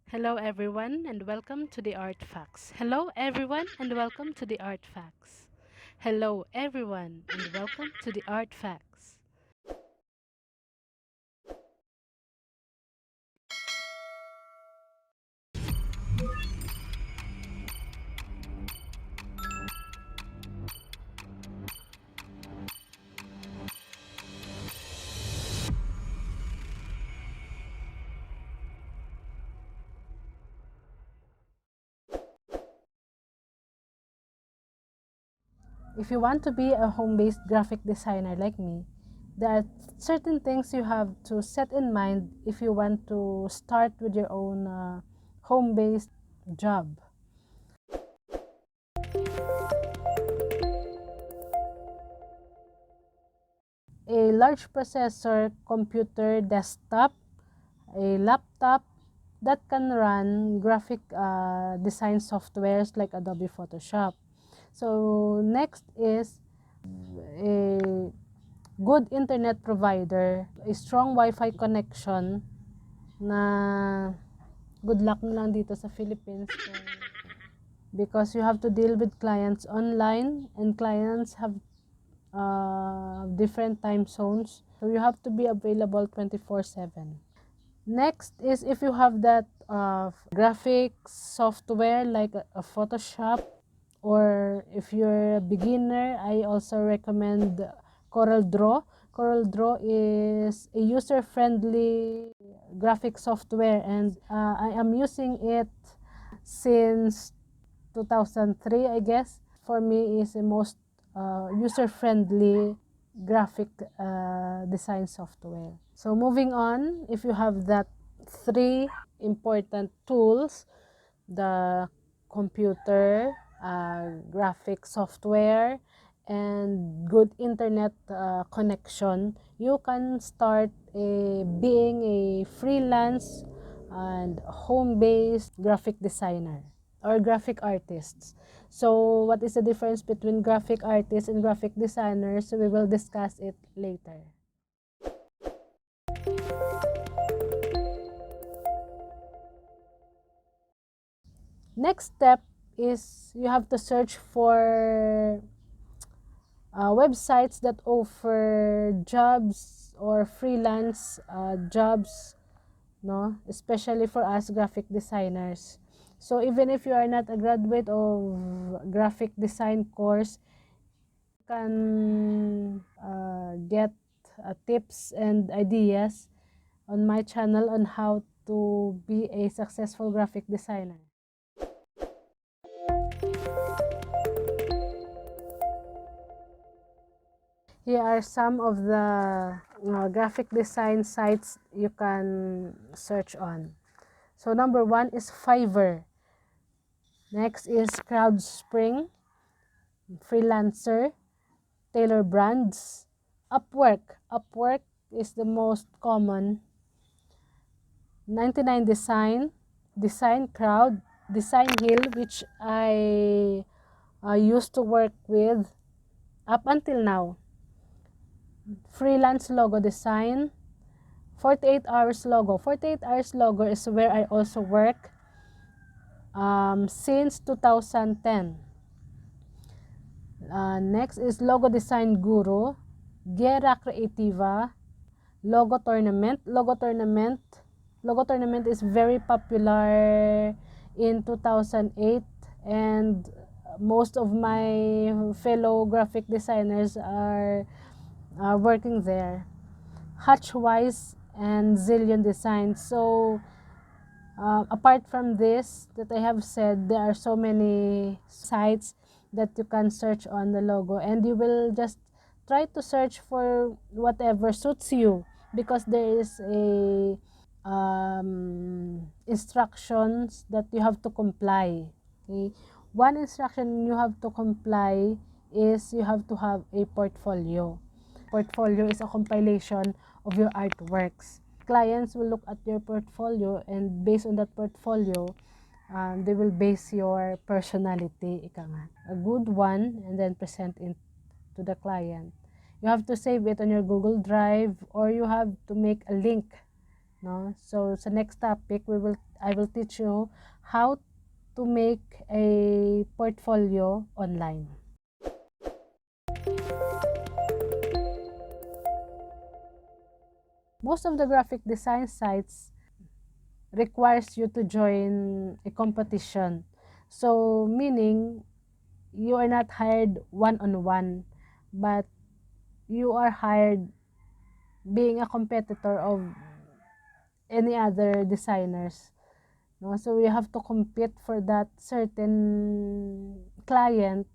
Hello everyone and welcome to the Art Facts. Hello everyone and welcome to the Art Facts. Hello everyone and welcome to the Art Facts. If you want to be a home-based graphic designer like me, there are certain things you have to set in mind if you want to start with your own home-based job. A large processor computer desktop, a laptop that can run graphic design softwares like Adobe Photoshop. So next is a good internet provider, a strong Wi-Fi connection na good luck na lang dito sa Philippines because you have to deal with clients online and clients have different time zones. So you have to be available 24/7. Next is if you have that graphics software like a Photoshop, or if you're a beginner, I also recommend CorelDRAW. CorelDRAW is a user-friendly graphic software, and I am using it since 2003, I guess. For me, is the most user-friendly graphic design software. So moving on, if you have that three important tools, the computer, graphic software, and good internet connection, you can start being a freelance and home-based graphic designer or graphic artists. So what is the difference between graphic artists and graphic designers? We will discuss it later. Next step is you have to search for websites that offer jobs or freelance jobs, no, especially for us graphic designers. So even if you are not a graduate of graphic design course, you can get tips and ideas on my channel on how to be a successful graphic designer. Here are some of the graphic design sites you can search on. So number one is Fiverr. Next is CrowdSpring, Freelancer, Tailor Brands, Upwork. Upwork is the most common. 99 Design, Design Crowd, Design Hill, which I used to work with up until now. Freelance Logo Design, 48 Hours Logo. 48 Hours Logo is where I also work since 2010. Next is Logo Design Guru, Guerra Creativa, Logo Tournament. Logo Tournament is very popular in 2008, and most of my fellow graphic designers are working there. Hatchwise and Zillion Designs. So apart from this that I have said, there are so many sites that you can search on the logo, and you will just try to search for whatever suits you, because there is a instructions that you have to comply. Okay? One instruction you have to comply is you have to have a portfolio. Portfolio is a compilation of your artworks. Clients will look at your portfolio, and based on that portfolio, they will base your personality, ika nga, a good one, and then present it to the client. You have to save it on your Google Drive, or you have to make a link no? So sa next topic, I will teach you how to make a portfolio online. Most of the graphic design sites requires you to join a competition. So meaning you are not hired one-on-one, but you are hired being a competitor of any other designers. No? So you have to compete for that certain client,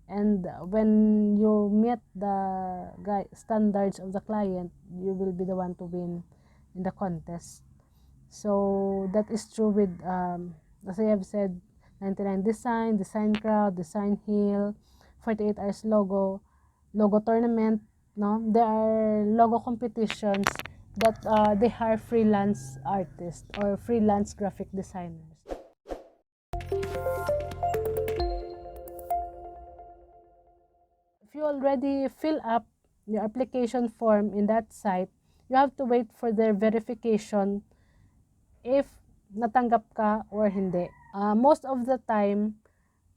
and when you meet the standards of the client, you will be the one to win in the contest. So that is true with, as I have said, 99 Design, Design Crowd, Design Hill, 48 Hours Logo Tournament. No, there are logo competitions that they hire freelance artists or freelance graphic designers. If you already fill up your application form in that site, you have to wait for their verification if natanggap ka or hindi. Most of the time,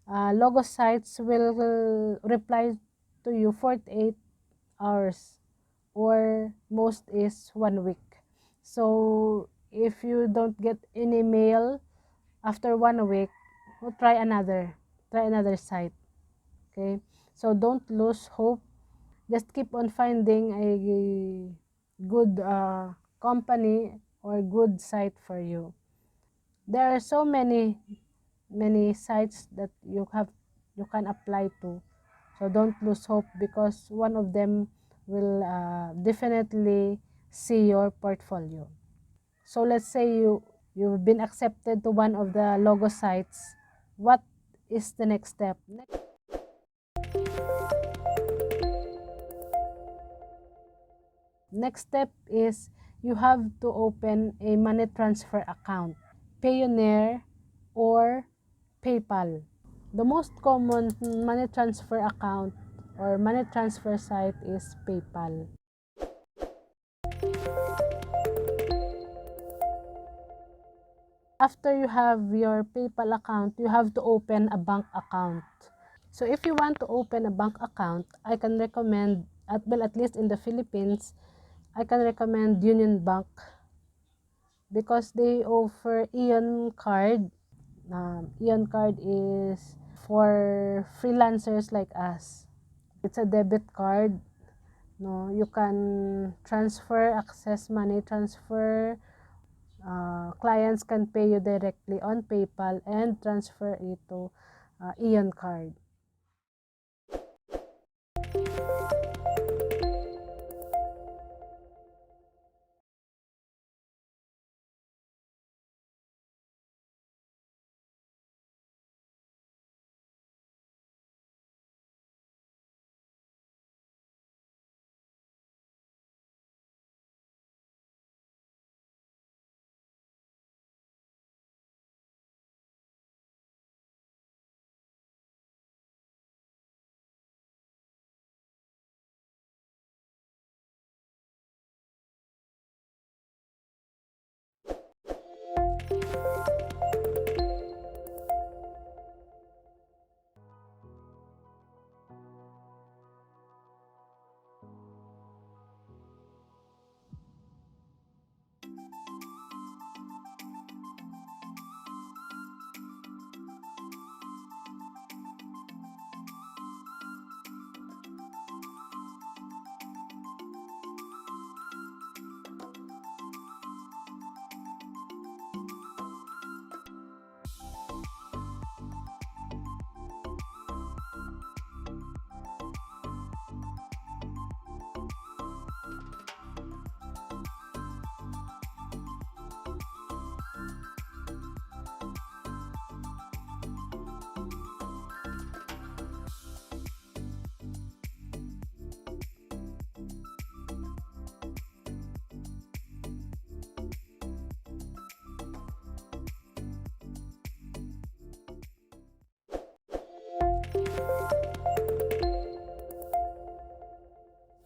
logo sites will reply to you 48 hours or most is 1 week. So if you don't get any mail after 1 week, try another site. Okay, so don't lose hope. Just keep on finding a good company or good site for you. There are so many sites that you can apply to, so don't lose hope, because one of them will definitely see your portfolio. So let's say you've been accepted to one of the logo sites. What is the next step? Next step is you have to open a money transfer account, Payoneer or PayPal. The most common money transfer account or money transfer site is PayPal. After you have your PayPal account, you have to open a bank account. So if you want to open a bank account, I can recommend, at least in the Philippines, I can recommend Union Bank because they offer Ion Card. Ion Card is for freelancers like us. It's a debit card. No, you can transfer, access money transfer. Clients can pay you directly on PayPal and transfer it to Ion Card.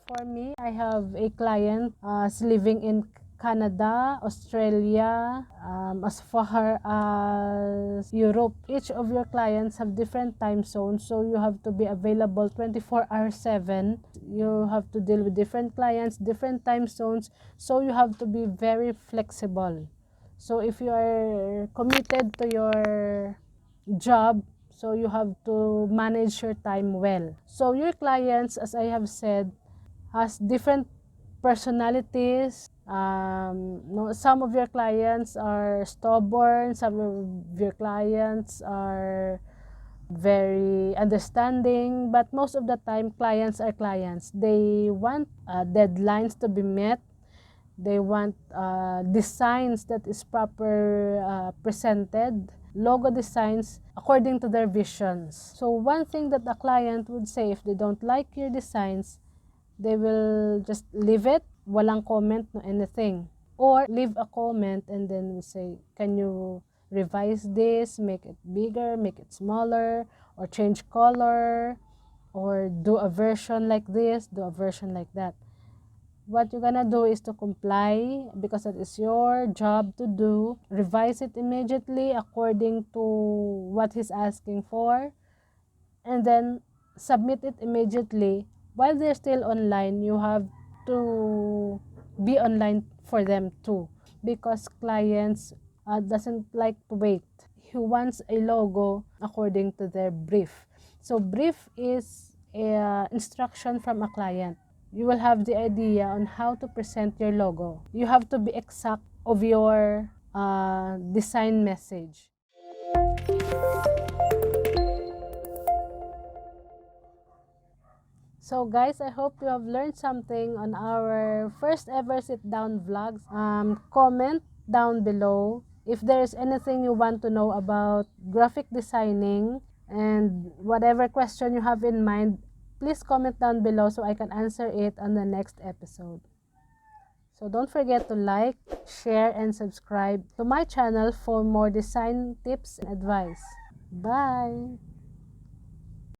For me, I have a client living in Canada, Australia, as far as Europe. Each of your clients have different time zones, so you have to be available 24 hours 7. You have to deal with different clients, different time zones, so you have to be very flexible. So if you are committed to your job, so you have to manage your time well. So your clients, as I have said, has different personalities. No, some of your clients are stubborn, some of your clients are very understanding, but most of the time clients are clients. They want deadlines to be met. They want designs that is proper presented, logo designs according to their visions. So one thing that a client would say if they don't like your designs, they will just leave it, walang comment, no anything. Or leave a comment and then say, can you revise this, make it bigger, make it smaller, or change color, or do a version like this, do a version like that. What you're gonna do is to comply because it is your job to do. Revise it immediately according to what he's asking for, and then submit it immediately. While they're still online, you have to be online for them too, because clients doesn't like to wait. He wants a logo according to their brief. So brief is a instruction from a client. You will have the idea on how to present your logo. You have to be exact of your design message. So guys, I hope you have learned something on our first ever sit down vlogs. Comment down below if there is anything you want to know about graphic designing, and whatever question you have in mind, please comment down below so I can answer it on the next episode. So don't forget to like, share, and subscribe to my channel for more design tips and advice. Bye!